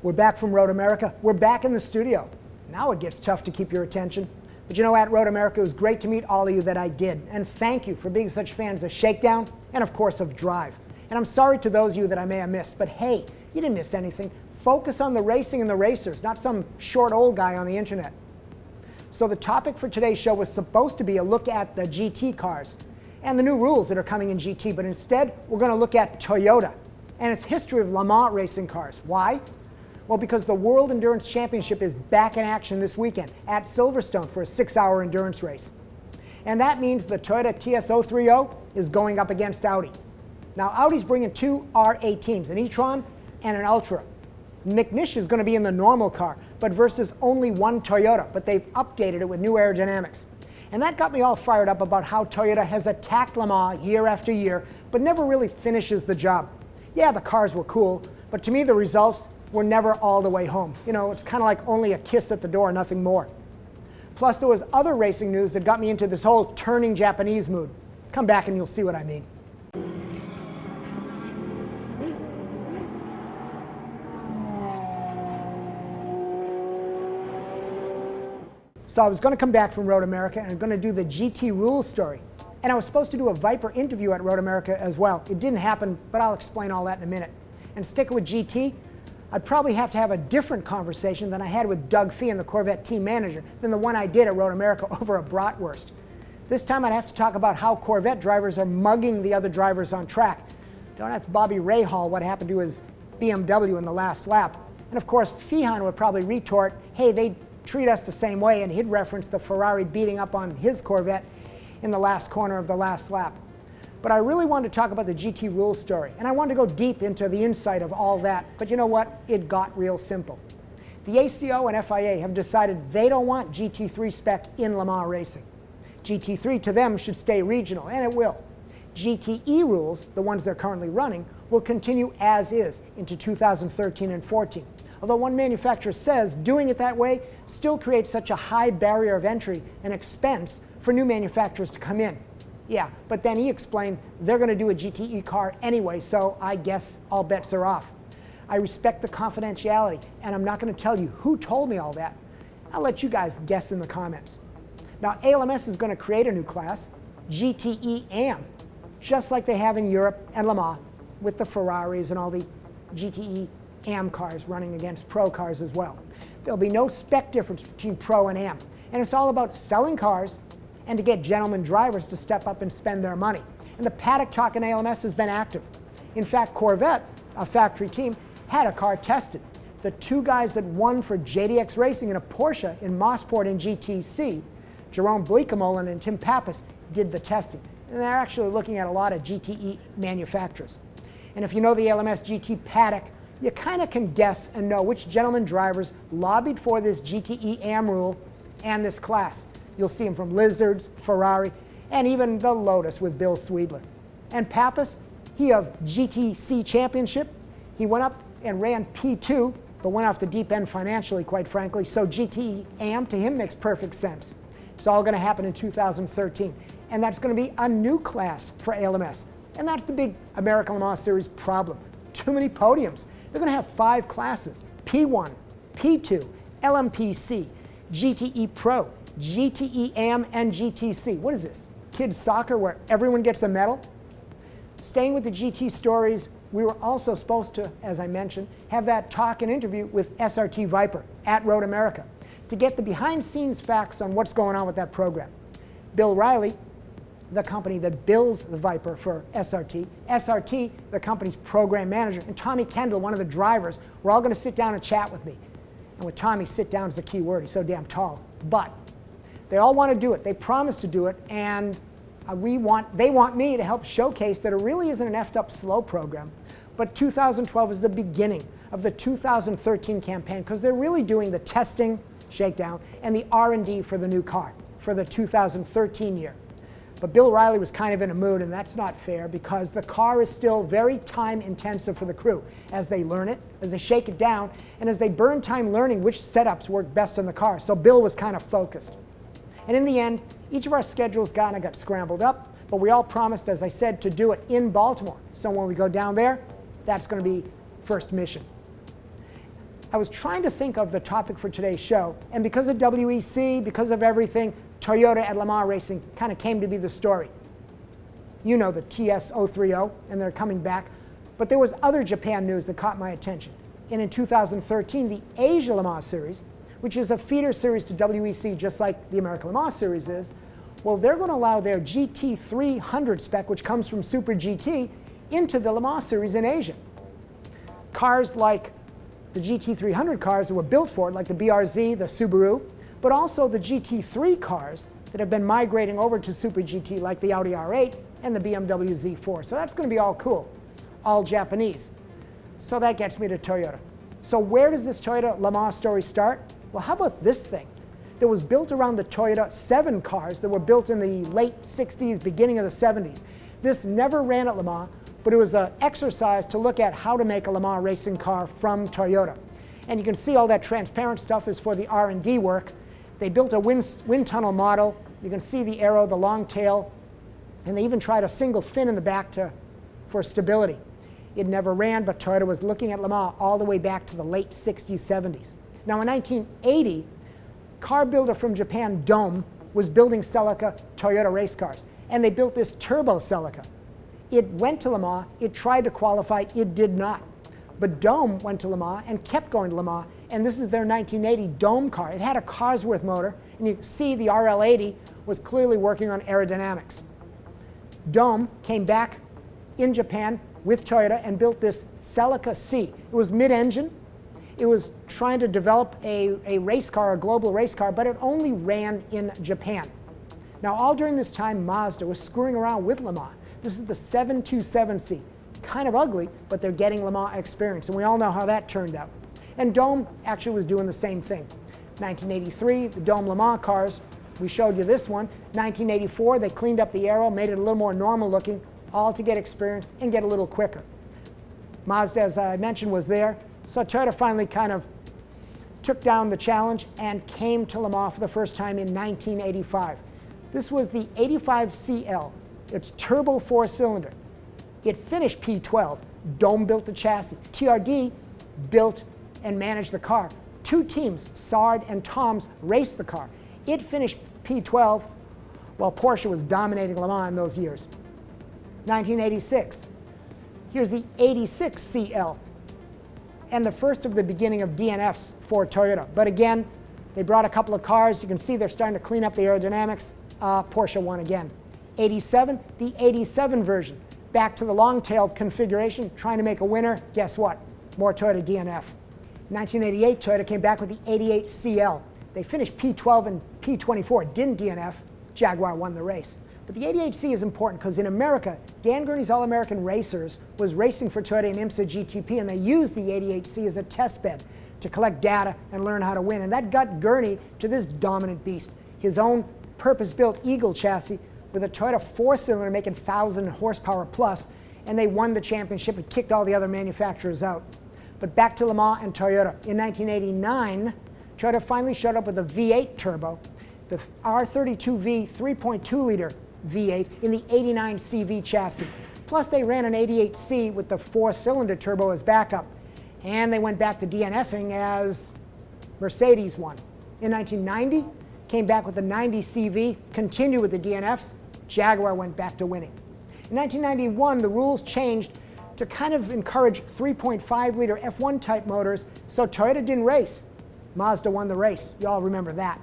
We're back from Road America. We're back in the studio. Now it gets tough to keep your attention. But you know, at Road America, it was great to meet all of you that I did. And thank you for being such fans of Shakedown and, of course, of Drive. And I'm sorry to those of you that I may have missed. But hey, you didn't miss anything. Focus on the racing and the racers, not some short old guy on the internet. So the topic for today's show was supposed to be a look at the GT cars and the new rules that are coming in GT. But instead, we're going to look at Toyota and its history of Lama racing cars. Why? Well, because the World Endurance Championship is back in action this weekend at Silverstone for a 6-hour endurance race. And that means the Toyota TS030 is going up against Audi. Now, Audi's bringing two R18s, an e-tron and an Ultra. McNish is going to be in the normal car, but versus only one Toyota, but they've updated it with new aerodynamics. And that got me all fired up about how Toyota has attacked Lama year after year, but never really finishes the job. Yeah, the cars were cool, but to me the results were never all the way home. You know, it's kind of like only a kiss at the door, nothing more. Plus, there was other racing news that got me into this whole turning Japanese mood. Come back and you'll see what I mean. So I was going to come back from Road America and I'm going to do the GT rules story. And I was supposed to do a Viper interview at Road America as well. It didn't happen, but I'll explain all that in a minute. And sticking with GT, I'd probably have to have a different conversation than I had with Doug Feehan, the Corvette team manager, than the one I did at Road America over a bratwurst. This time I'd have to talk about how Corvette drivers are mugging the other drivers on track. Don't ask Bobby Rahal what happened to his BMW in the last lap. And of course, Feehan would probably retort, hey, they treat us the same way, and he'd reference the Ferrari beating up on his Corvette in the last corner of the last lap. But I really wanted to talk about the GT rules story, and I wanted to go deep into the insight of all that. But you know what? It got real simple. The ACO and FIA have decided they don't want GT3 spec in Le Mans racing. GT3 to them should stay regional, and it will. GTE rules, the ones they're currently running, will continue as is into 2013 and 14. Although one manufacturer says doing it that way still creates such a high barrier of entry and expense for new manufacturers to come in. Yeah, but then he explained they're going to do a GTE car anyway, so I guess all bets are off. I respect the confidentiality, and I'm not going to tell you who told me all that. I'll let you guys guess in the comments. Now, ALMS is going to create a new class, GTE Am, just like they have in Europe and Le Mans, with the Ferraris and all the GTE Am cars running against Pro cars as well. There'll be no spec difference between Pro and Am, and it's all about selling cars and to get gentlemen drivers to step up and spend their money. And the paddock talk in ALMS has been active. In fact, Corvette, a factory team, had a car tested. The two guys that won for JDX Racing in a Porsche in Motorsport and GTC, Jerome Wack-A-Mole and Tim Pappas, did the testing. And they're actually looking at a lot of GTE manufacturers. And if you know the ALMS GT paddock, you kind of can guess and know which gentlemen drivers lobbied for this GTE Am rule and this class. You'll see them from Lizards, Ferrari, and even the Lotus with Bill Sweedler. And Pappas, he of GTC Championship, he went up and ran P2, but went off the deep end financially, quite frankly, so GTE Am to him makes perfect sense. It's all going to happen in 2013, and that's going to be a new class for ALMS. And that's the big American Le Mans Series problem. Too many podiums. They're going to have 5 classes, P1, P2, LMPC, GTE Pro, GTE Am, and GTC. What is this? Kids soccer where everyone gets a medal? Staying with the GT stories, we were also supposed to, as I mentioned, have that talk and interview with SRT Viper at Road America to get the behind-scenes facts on what's going on with that program. Bill Riley, the company that builds the Viper for SRT, SRT, the company's program manager, and Tommy Kendall, one of the drivers, we're all going to sit down and chat with me. And with Tommy, sit down is the key word. He's so damn tall. But they all want to do it. They promise to do it, and they want me to help showcase that it really isn't an effed up slow program, but 2012 is the beginning of the 2013 campaign because they're really doing the testing, shakedown, and the R&D for the new car for the 2013 year. But Bill Riley was kind of in a mood, and that's not fair because the car is still very time intensive for the crew as they learn it, as they shake it down, and as they burn time learning which setups work best on the car. So Bill was kind of focused. And in the end, each of our schedules got scrambled up, but we all promised, as I said, to do it in Baltimore. So when we go down there, that's going to be first mission. I was trying to think of the topic for today's show, and because of WEC, because of everything, Toyota at Le Mans Racing kind of came to be the story. You know the TS030, and they're coming back. But there was other Japan news that caught my attention. And in 2013, the Asia Le Mans Series, which is a feeder series to WEC, just like the American Le Mans Series is, well, they're going to allow their GT300 spec, which comes from Super GT, into the Le Mans Series in Asia. Cars like the GT300 cars that were built for it, like the BRZ, the Subaru, but also the GT3 cars that have been migrating over to Super GT, like the Audi R8 and the BMW Z4. So that's going to be all cool, all Japanese. So that gets me to Toyota. So where does this Toyota Le Mans story start? Well, how about this thing that was built around the Toyota 7 cars that were built in the late 60s, beginning of the 70s. This never ran at Le Mans, but it was an exercise to look at how to make a Le Mans racing car from Toyota. And you can see all that transparent stuff is for the R&D work. They built a wind tunnel model. You can see the aero, the long tail, and they even tried a single fin in the back for stability. It never ran, but Toyota was looking at Le Mans all the way back to the late 60s, 70s. Now in 1980, car builder from Japan, Dome, was building Celica Toyota race cars. And they built this turbo Celica. It went to Le Mans, it tried to qualify, it did not. But Dome went to Le Mans and kept going to Le Mans, and this is their 1980 Dome car. It had a Cosworth motor, and you can see the RL80 was clearly working on aerodynamics. Dome came back in Japan with Toyota and built this Celica C. It was mid-engine. It was trying to develop a race car, a global race car, but it only ran in Japan. Now, all during this time, Mazda was screwing around with Le Mans. This is the 727C. Kind of ugly, but they're getting Le Mans experience, and we all know how that turned out. And Dome actually was doing the same thing. 1983, the Dome Le Mans cars, we showed you this one. 1984, they cleaned up the aero, made it a little more normal looking, all to get experience and get a little quicker. Mazda, as I mentioned, was there. So Toyota finally kind of took down the challenge and came to Le Mans for the first time in 1985. This was the 85CL. It's turbo 4-cylinder. It finished P12. Dome built the chassis. TRD built and managed the car. Two teams, Sard and Toms, raced the car. It finished P12 while Porsche was dominating Le Mans in those years. 1986. Here's the 86CL and the first of the beginning of DNFs for Toyota. But again, they brought a couple of cars. You can see they're starting to clean up the aerodynamics. Porsche won again. 87, the 87 version. Back to the long-tailed configuration, trying to make a winner. Guess what? More Toyota DNF. 1988, Toyota came back with the 88CL. They finished P12 and P24, didn't DNF. Jaguar won the race. But the 88C is important because in America, Dan Gurney's All-American Racers was racing for Toyota in IMSA GTP, and they used the 88C as a test bed to collect data and learn how to win. And that got Gurney to this dominant beast, his own purpose-built Eagle chassis with a Toyota 4-cylinder making 1,000 horsepower plus, and they won the championship and kicked all the other manufacturers out. But back to Le Mans and Toyota. In 1989, Toyota finally showed up with a V8 turbo, the R32V 3.2-liter V8 in the 89 CV chassis. Plus they ran an 88C with the 4-cylinder turbo as backup. And they went back to DNFing as Mercedes won. In 1990, came back with the 90 CV, continued with the DNFs. Jaguar went back to winning. In 1991, the rules changed to kind of encourage 3.5-liter F1 type motors, so Toyota didn't race. Mazda won the race. You all remember that.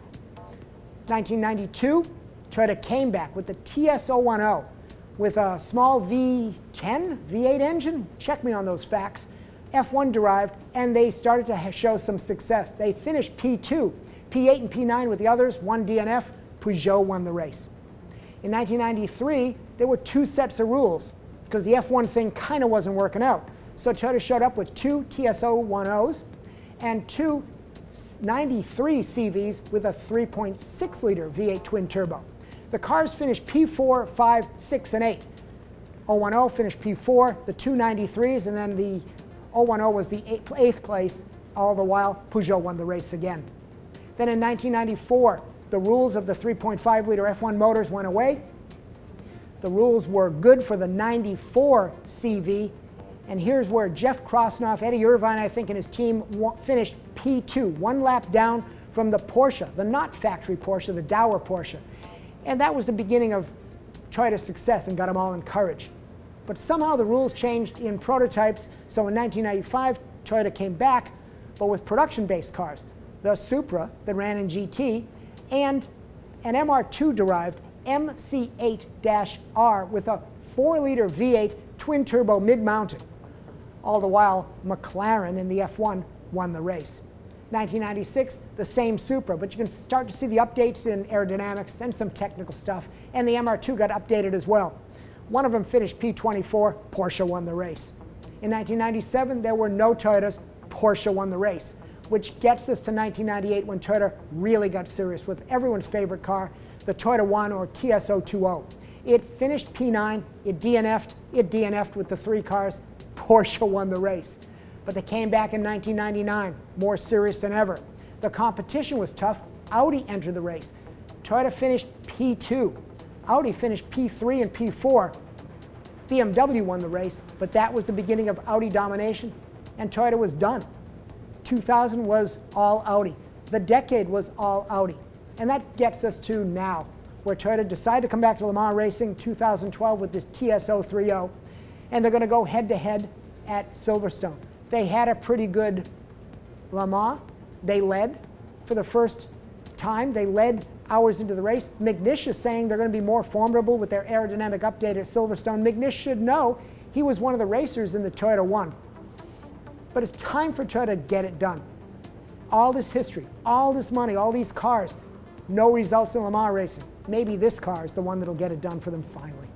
1992, Toyota came back with the TS010 with a small V10, V8 engine. Check me on those facts. F1 derived, and they started to show some success. They finished P2, P8 and P9 with the others, one DNF. Peugeot won the race. In 1993, there were two sets of rules because the F1 thing kind of wasn't working out. So Toyota showed up with two TS010s and two 93 CVs with a 3.6-liter V8 twin turbo. The cars finished P4, 5, 6, and 8. 010 finished P4, the two 93s, and then the 010 was the eighth place. All the while, Peugeot won the race again. Then in 1994, the rules of the 3.5-liter F1 motors went away. The rules were good for the 94 CV And here's where Jeff Krosnoff, Eddie Irvine, I think, and his team finished P2, one lap down from the Porsche, the not factory Porsche, the dour Porsche. And that was the beginning of Toyota's success and got them all encouraged. But somehow the rules changed in prototypes, so in 1995, Toyota came back, but with production-based cars. The Supra that ran in GT, and an MR2-derived MC8-R with a 4-liter V8 twin-turbo mid-mounted. All the while, McLaren in the F1 won the race. 1996, the same Supra, but you can start to see the updates in aerodynamics and some technical stuff, and the MR2 got updated as well. One of them finished P24, Porsche won the race. In 1997, there were no Toyotas, Porsche won the race, which gets us to 1998 when Toyota really got serious with everyone's favorite car, the Toyota 1 or TS020. It finished P9, it DNF'd with the 3 cars, Porsche won the race. But they came back in 1999, more serious than ever. The competition was tough. Audi entered the race. Toyota finished P2. Audi finished P3 and P4. BMW won the race, but that was the beginning of Audi domination, and Toyota was done. 2000 was all Audi. The decade was all Audi. And that gets us to now, where Toyota decided to come back to Le Mans racing 2012 with this TS030, and they're going to go head-to-head at Silverstone. They had a pretty good Le Mans. They led for the first time. They led hours into the race. McNish is saying they're going to be more formidable with their aerodynamic update at Silverstone. McNish should know he was one of the racers in the Toyota 1. But it's time for Toyota to get it done. All this history, all this money, all these cars, no results in Le Mans racing. Maybe this car is the one that'll get it done for them finally.